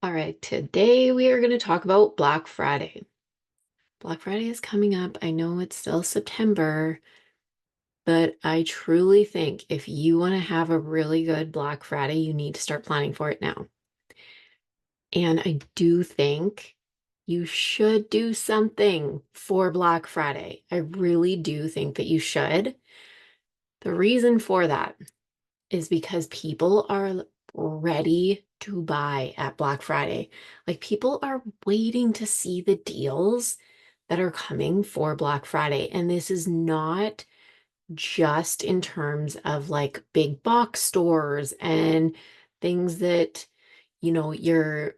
All right, today we are going to talk about Black Friday. Black Friday is coming up. I know it's still September, but I truly think if you want to have a really good Black Friday, you need to start planning for it now. And I do think you should do something for Black Friday. I really do think that you should. The reason for that is because people are ready to buy at Black Friday. Like people are waiting to see the deals that are coming for Black Friday. And this is not just in terms of like big box stores and things that, you're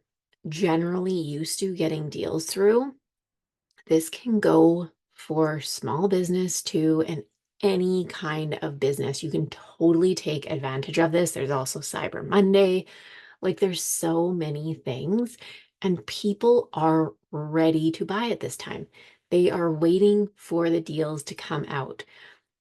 generally used to getting deals through. This can go for small business too, and any kind of business. You can totally take advantage of this. There's also Cyber Monday. Like there's so many things, and people are ready to buy at this time. They are waiting for the deals to come out.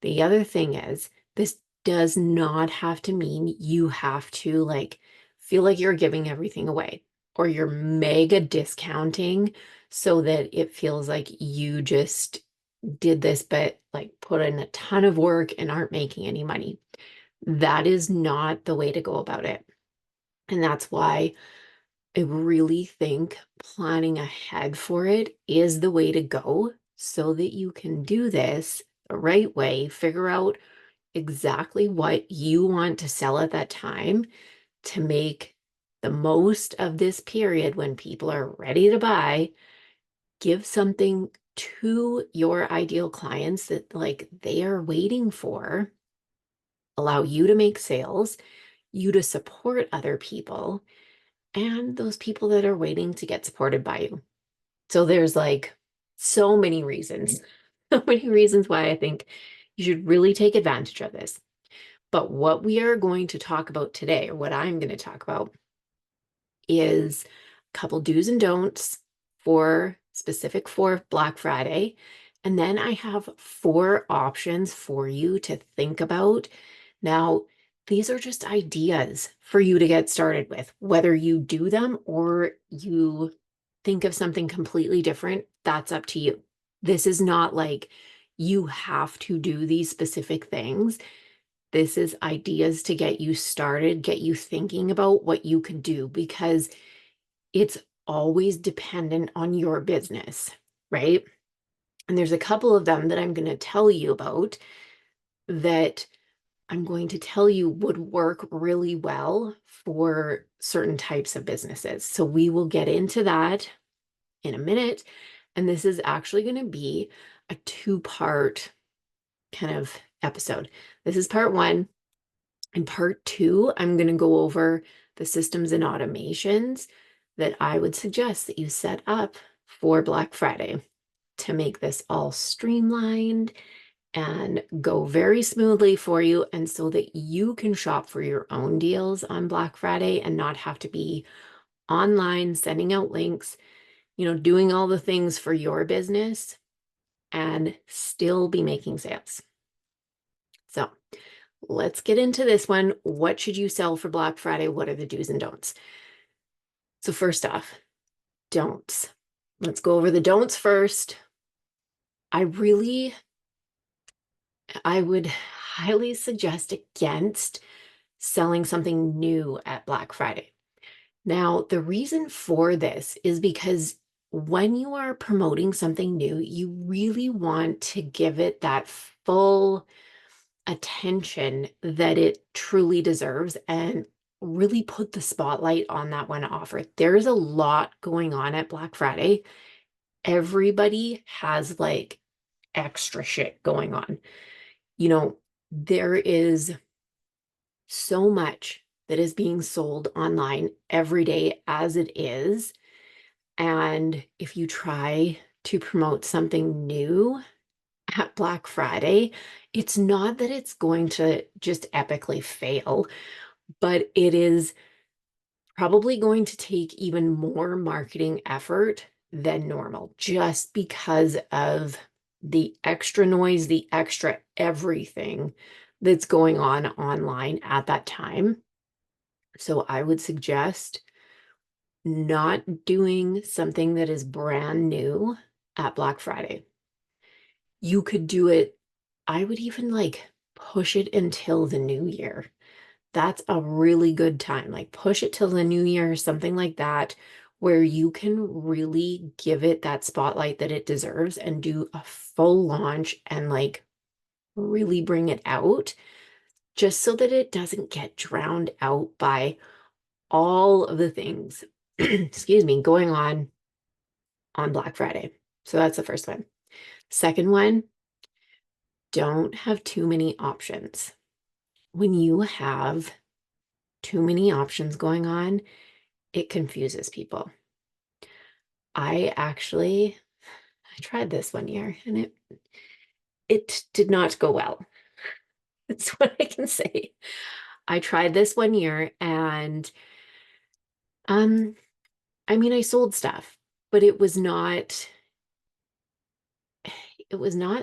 The other thing is, this does not have to mean you have to like feel like you're giving everything away or you're mega discounting so that it feels like you just did this, but like put in a ton of work and aren't making any money. That is not the way to go about it. And that's why I really think planning ahead for it is the way to go so that you can do this the right way, figure out exactly what you want to sell at that time to make the most of this period when people are ready to buy. Give something to your ideal clients that like they are waiting for, allow you to make sales, you to support other people, and those people that are waiting to get supported by you. So there's like so many reasons, so many reasons why I think you should really take advantage of this. But what we are going to talk about today, or what I'm going to talk about, is a couple do's and don'ts for specific for Black Friday. And then I have 4 options for you to think about. Now, these are just ideas for you to get started with. Whether you do them or you think of something completely different, that's up to you. This is not like you have to do these specific things. This is ideas to get you started, get you thinking about what you could do, because it's always dependent on your business, right? And there's a couple of them that I'm going to tell you about that I'm going to tell you would work really well for certain types of businesses. So we will get into that in a minute. And this is actually going to be a 2-part kind of episode. This is part 1. In part 2, I'm going to go over the systems and automations that I would suggest that you set up for Black Friday to make this all streamlined and go very smoothly for you, and so that you can shop for your own deals on Black Friday and not have to be online sending out links, doing all the things for your business and still be making sales. So let's get into this one. What should you sell for Black Friday? What are the do's and don'ts? So first off, don'ts. Let's go over the don'ts first. I would highly suggest against selling something new at Black Friday. Now, the reason for this is because when you are promoting something new, you really want to give it that full attention that it truly deserves and really put the spotlight on that one offer. There's a lot going on at Black Friday. Everybody has like extra shit going on. There is so much that is being sold online every day as it is. And if you try to promote something new at Black Friday, it's not that it's going to just epically fail, but it is probably going to take even more marketing effort than normal just because of the extra noise, the extra everything that's going on online at that time. So I would suggest not doing something that is brand new at Black Friday. You could do it, I would even like push it until the new year. That's a really good time. Like push it till the new year, something like that, where you can really give it that spotlight that it deserves and do a full launch and like really bring it out, just so that it doesn't get drowned out by all of the things, excuse me, going on Black Friday. So that's the first one. Second one, don't have too many options. When you have too many options going on, it confuses people. I tried this one year and it did not go well. That's what I can say. I tried this one year and um I mean I sold stuff, but it was not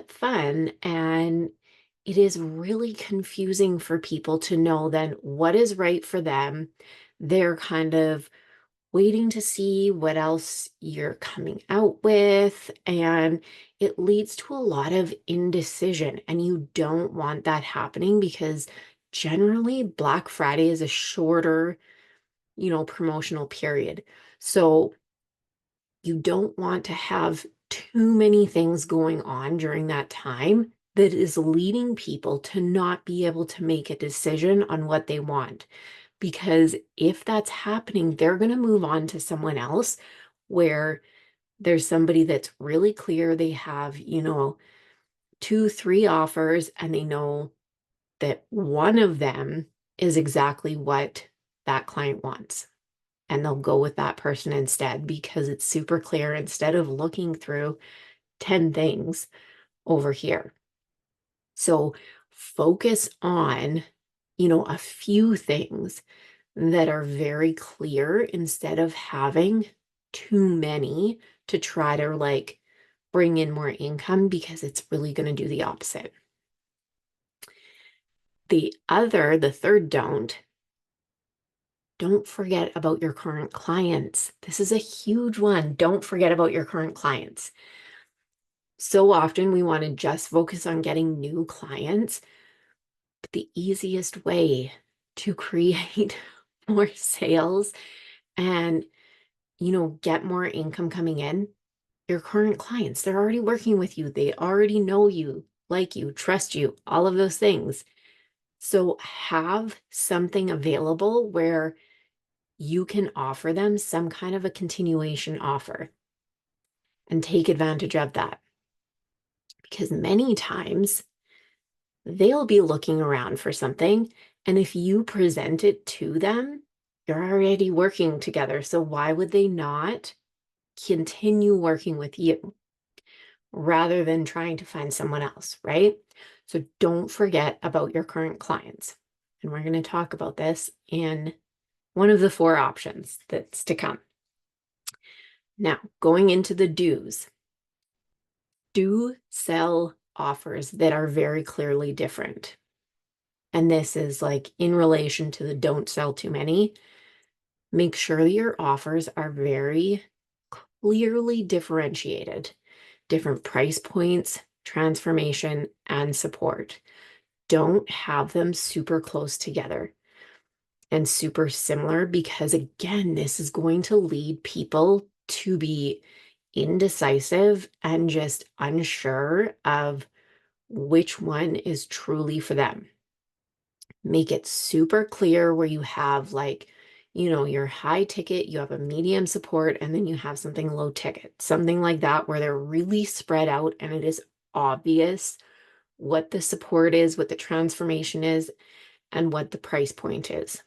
fun, and it is really confusing for people to know then what is right for them. They're kind of waiting to see what else you're coming out with, and it leads to a lot of indecision, and you don't want that happening because generally Black Friday is a shorter, promotional period. So you don't want to have too many things going on during that time that is leading people to not be able to make a decision on what they want. Because if that's happening, they're going to move on to someone else where there's somebody that's really clear. They have, two, three offers, and they know that one of them is exactly what that client wants, and they'll go with that person instead because it's super clear instead of looking through 10 things over here. So focus on, a few things that are very clear instead of having too many to try to like bring in more income, because it's really going to do the opposite. The third don't forget about your current clients. This is a huge one. Don't forget about your current clients. So often we want to just focus on getting new clients, but the easiest way to create more sales and, get more income coming in, your current clients, they're already working with you. They already know you, like you, trust you, all of those things. So have something available where you can offer them some kind of a continuation offer and take advantage of that. Because many times they'll be looking around for something. And if you present it to them, you're already working together. So why would they not continue working with you rather than trying to find someone else, right? So don't forget about your current clients. And we're going to talk about this in one of the four options that's to come. Now, going into the do's, do sell offers that are very clearly different. And this is like in relation to the don't sell too many. Make sure that your offers are very clearly differentiated, different price points, transformation, and support. Don't have them super close together and super similar, because again, this is going to lead people to be indecisive and just unsure of which one is truly for them. Make it super clear where you have like, your high ticket, you have a medium support, and then you have something low ticket, something like that, where they're really spread out and it is obvious what the support is, what the transformation is, and what the price point is.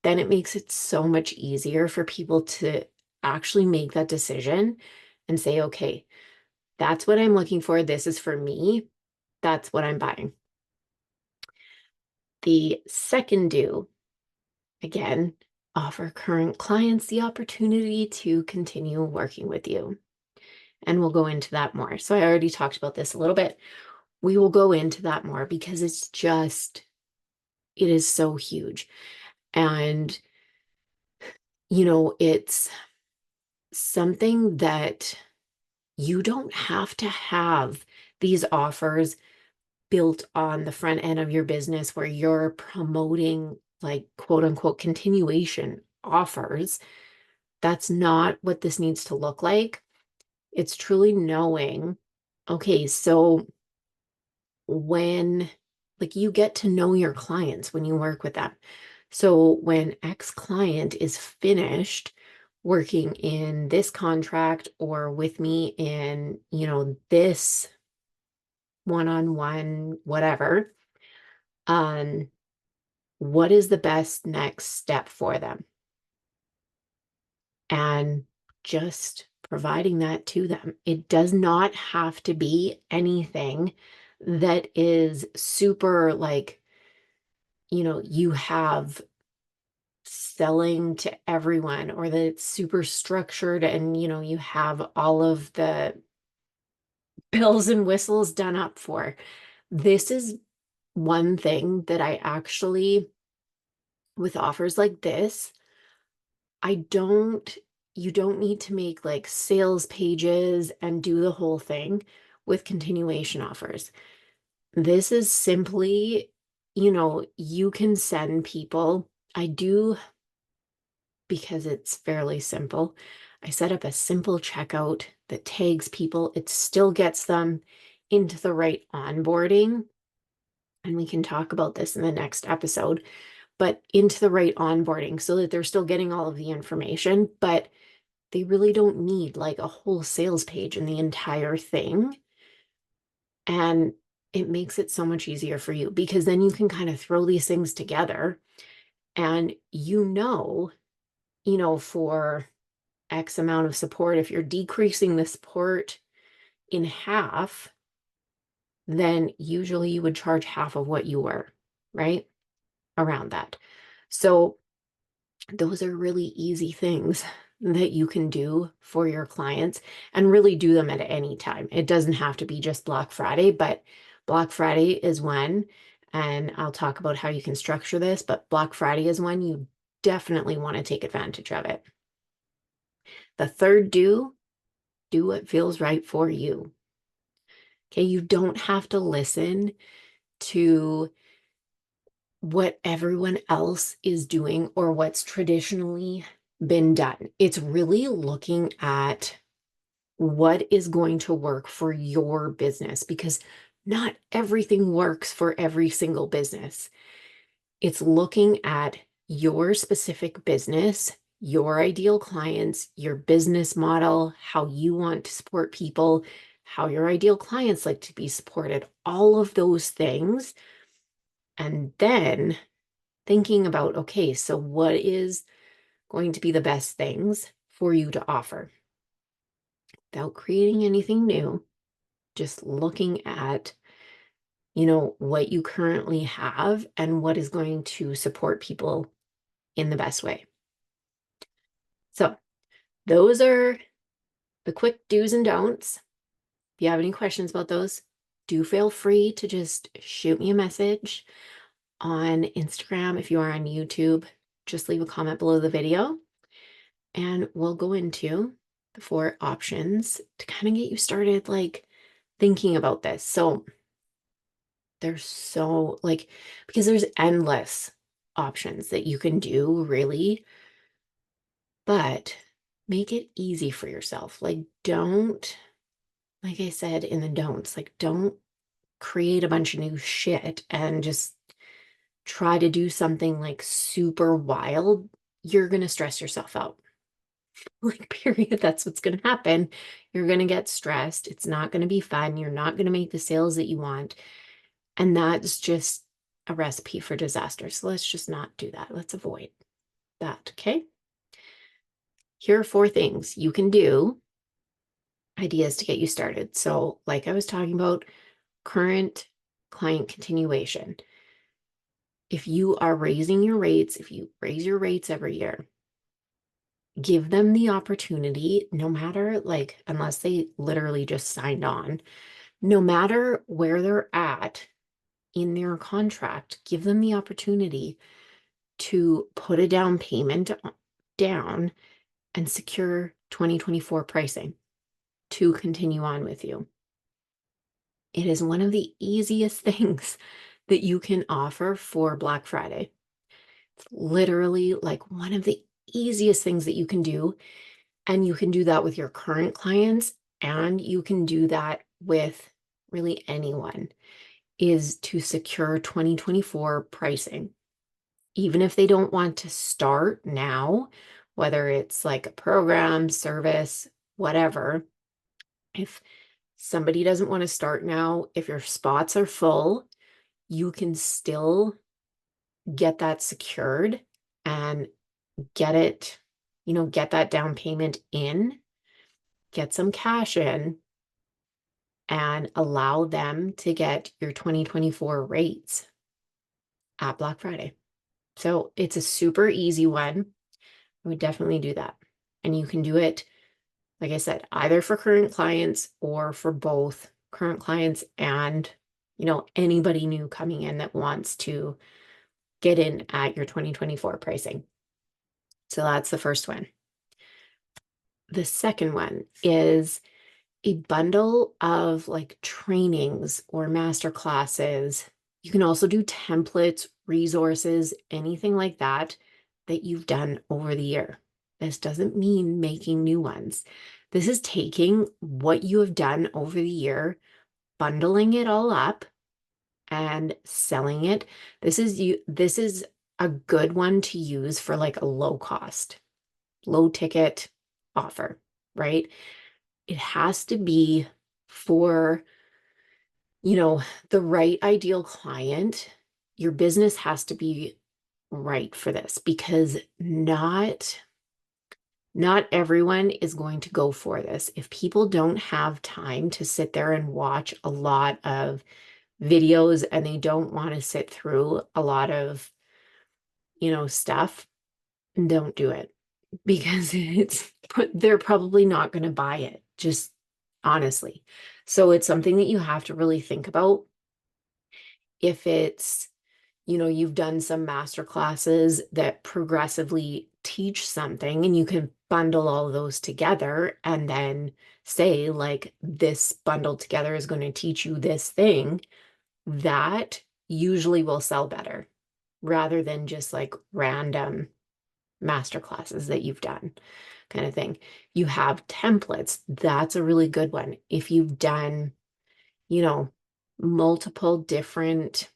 Then it makes it so much easier for people to actually make that decision and say, okay, that's what I'm looking for. This is for me. That's what I'm buying. The second do, again, offer current clients the opportunity to continue working with you. And we'll go into that more. So I already talked about this a little bit. We will go into that more because it is so huge. And, it's something that you don't have to have these offers built on the front end of your business where you're promoting like quote unquote continuation offers. That's not what this needs to look like. It's truly knowing, okay, so when like you get to know your clients when you work with them. So when X client is finished working in this contract or with me in, this one-on-one, whatever, um, what is the best next step for them? And just providing that to them. It does not have to be anything that is super like, you have selling to everyone or that it's super structured and, you have all of the bells and whistles done up for. This is one thing that I actually, with offers like this, I don't, you don't need to make like sales pages and do the whole thing with continuation offers. This is simply, you can send people. I do, because it's fairly simple. I set up a simple checkout that tags people. It still gets them into the right onboarding. And we can talk about this in the next episode, but into the right onboarding so that they're still getting all of the information, but they really don't need like a whole sales page in the entire thing. And it makes it so much easier for you because then you can kind of throw these things together and for X amount of support, if you're decreasing the support in half, then usually you would charge half of what you were, right? Around that. So those are really easy things that you can do for your clients and really do them at any time. It doesn't have to be just Black Friday, but Black Friday is when, and I'll talk about how you can structure this, but Black Friday is when you definitely want to take advantage of it. The third do what feels right for you. Okay, you don't have to listen to what everyone else is doing or what's traditionally been done. It's really looking at what is going to work for your business because not everything works for every single business. It's looking at your specific business, your ideal clients, your business model, how you want to support people, how your ideal clients like to be supported, all of those things. And then thinking about, okay, so what is going to be the best things for you to offer without creating anything new, just looking at, what you currently have and what is going to support people in the best way. So those are the quick do's and don'ts. If you have any questions about those, do feel free to just shoot me a message on Instagram. If you are on YouTube, just leave a comment below the video and we'll go into the 4 options to kind of get you started like thinking about this. So there's so like, because there's endless options that you can do really, but make it easy for yourself. Like, don't, like I said in the don'ts, like, don't create a bunch of new shit and just try to do something like super wild. You're going to stress yourself out. Like, period. That's what's going to happen. You're going to get stressed. It's not going to be fun. You're not going to make the sales that you want. And that's just a recipe for disaster. So let's just not do that. Let's avoid that. Okay. Here are 4 things you can do, ideas to get you started. So, like I was talking about, current client continuation. If you are raising your rates, if you raise your rates every year, give them the opportunity, no matter like, unless they literally just signed on, no matter where they're at in their contract, give them the opportunity to put a down payment down and secure 2024 pricing to continue on with you. It is one of the easiest things that you can offer for Black Friday. It's literally like one of the easiest things that you can do. And you can do that with your current clients, and you can do that with really anyone, is to secure 2024 pricing. Even if they don't want to start now, whether it's like a program, service, whatever, if somebody doesn't want to start now, if your spots are full, you can still get that secured and get it, get that down payment in, get some cash in, and allow them to get your 2024 rates at Black Friday. So it's a super easy one. I would definitely do that. And you can do it, like I said, either for current clients or for both current clients and, anybody new coming in that wants to get in at your 2024 pricing. So that's the first one. The second one is a bundle of like trainings or master classes. You can also do templates, resources, anything like that that you've done over the year. This doesn't mean making new ones. This is taking what you have done over the year, bundling it all up and selling it. This is a good one to use for like a low cost, low ticket offer, right? It has to be for, the right ideal client. Your business has to be right for this because not everyone is going to go for this. If people don't have time to sit there and watch a lot of videos and they don't want to sit through a lot of, stuff, don't do it because they're probably not going to buy it, just honestly. So it's something that you have to really think about. If it's, you've done some master classes that progressively teach something and you can bundle all those together and then say like this bundled together is going to teach you this thing, that usually will sell better rather than just like random master classes that you've done kind of thing. You have templates. That's a really good one. If you've done, multiple different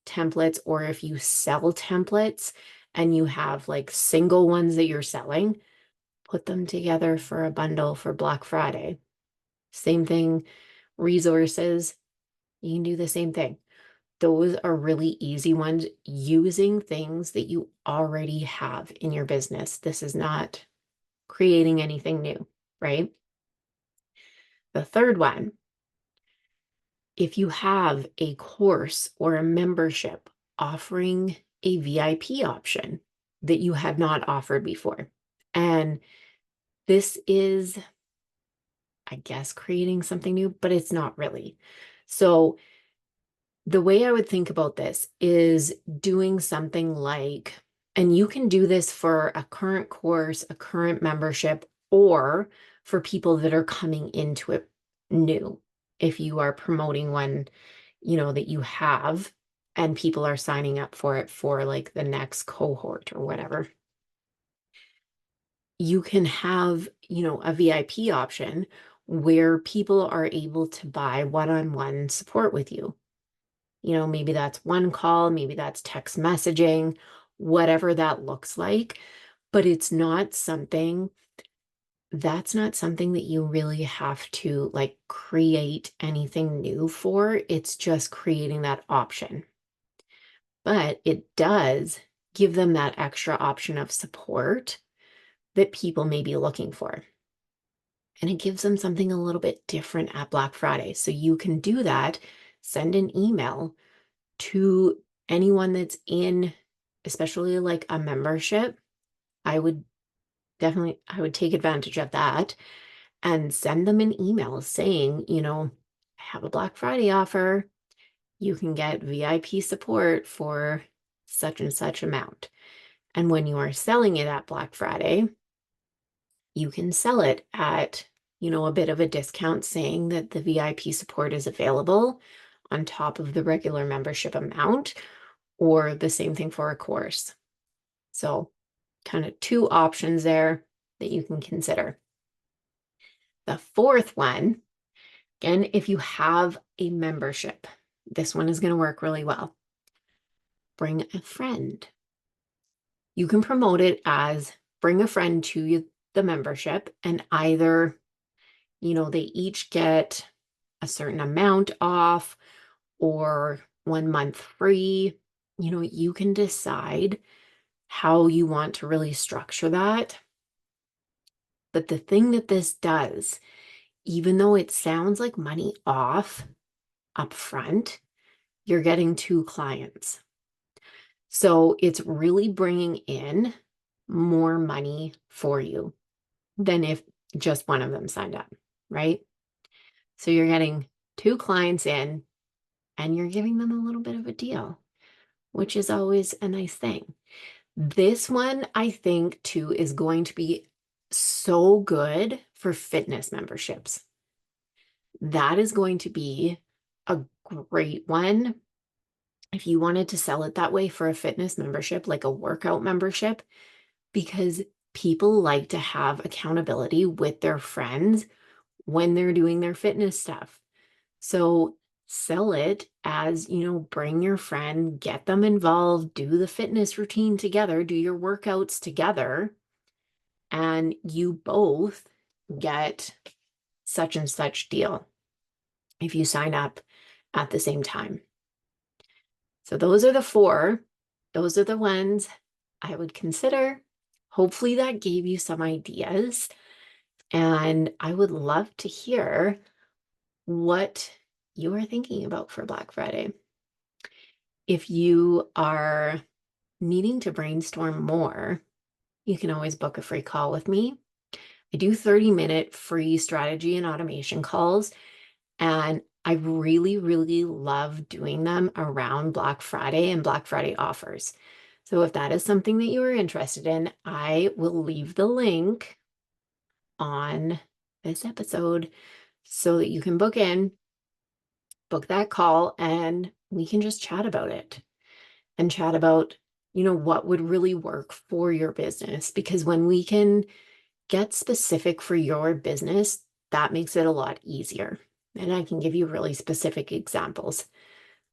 templates, or if you sell templates and you have like single ones that you're selling, put them together for a bundle for Black Friday. Same thing, resources, you can do the same thing. Those are really easy ones using things that you already have in your business. This is not creating anything new, right? The third one, if you have a course or a membership offering a VIP option that you had not offered before, and this is, I guess, creating something new, but it's not really. So the way I would think about this is doing something like, and you can do this for a current course, a current membership, or for people that are coming into it new. If you are promoting one, that you have and people are signing up for it for like the next cohort or whatever, you can have, a VIP option where people are able to buy one-on-one support with you. Maybe that's one call, maybe that's text messaging, whatever that looks like. But that's not something that you really have to like create anything new for. It's just creating that option. But it does give them that extra option of support that people may be looking for. And it gives them something a little bit different at Black Friday. So you can do that, send an email to anyone that's in, especially like a membership. I would take advantage of that and send them an email saying, I have a Black Friday offer. You can get VIP support for such and such amount. And when you are selling it at Black Friday, You can sell it at, a bit of a discount saying that the VIP support is available on top of the regular membership amount, or the same thing for a course. So kind of two options there that you can consider. The fourth one, again, if you have a membership, this one is going to work really well. Bring a friend. You can promote it as bring a friend to the membership, and either, they each get a certain amount off or 1 month free. You can decide how you want to really structure that. But the thing that this does, even though it sounds like money off up front, you're getting two clients. So it's really bringing in more money for you than if just one of them signed up, right? So you're getting two clients in and you're giving them a little bit of a deal, which is always a nice thing. This one, I think, too, is going to be so good for fitness memberships. That is going to be a great one. If you wanted to sell it that way for a fitness membership, like a workout membership, because people like to have accountability with their friends when they're doing their fitness stuff. So sell it as, bring your friend, get them involved, do the fitness routine together, do your workouts together, and you both get such and such deal if you sign up at the same time. So those are the four. Those are the ones I would consider. Hopefully that gave you some ideas. And I would love to hear what you are thinking about for Black Friday. If you are needing to brainstorm more, you can always book a free call with me. I do 30-minute free strategy and automation calls, and I really, really love doing them around Black Friday and Black Friday offers. So if that is something that you are interested in, I will leave the link on this episode so that you can book that call, and we can just chat about it and chat about, what would really work for your business. Because when we can get specific for your business, that makes it a lot easier. And I can give you really specific examples.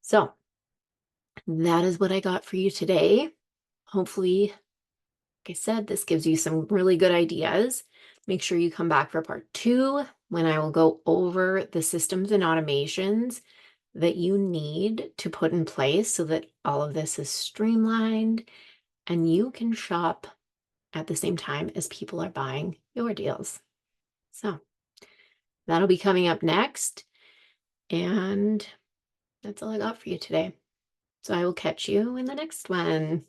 So that is what I got for you today. Hopefully, like I said, this gives you some really good ideas. Make sure you come back for part 2 when I will go over the systems and automations that you need to put in place so that all of this is streamlined and you can shop at the same time as people are buying your deals. So that'll be coming up next. And that's all I got for you today. So I will catch you in the next one.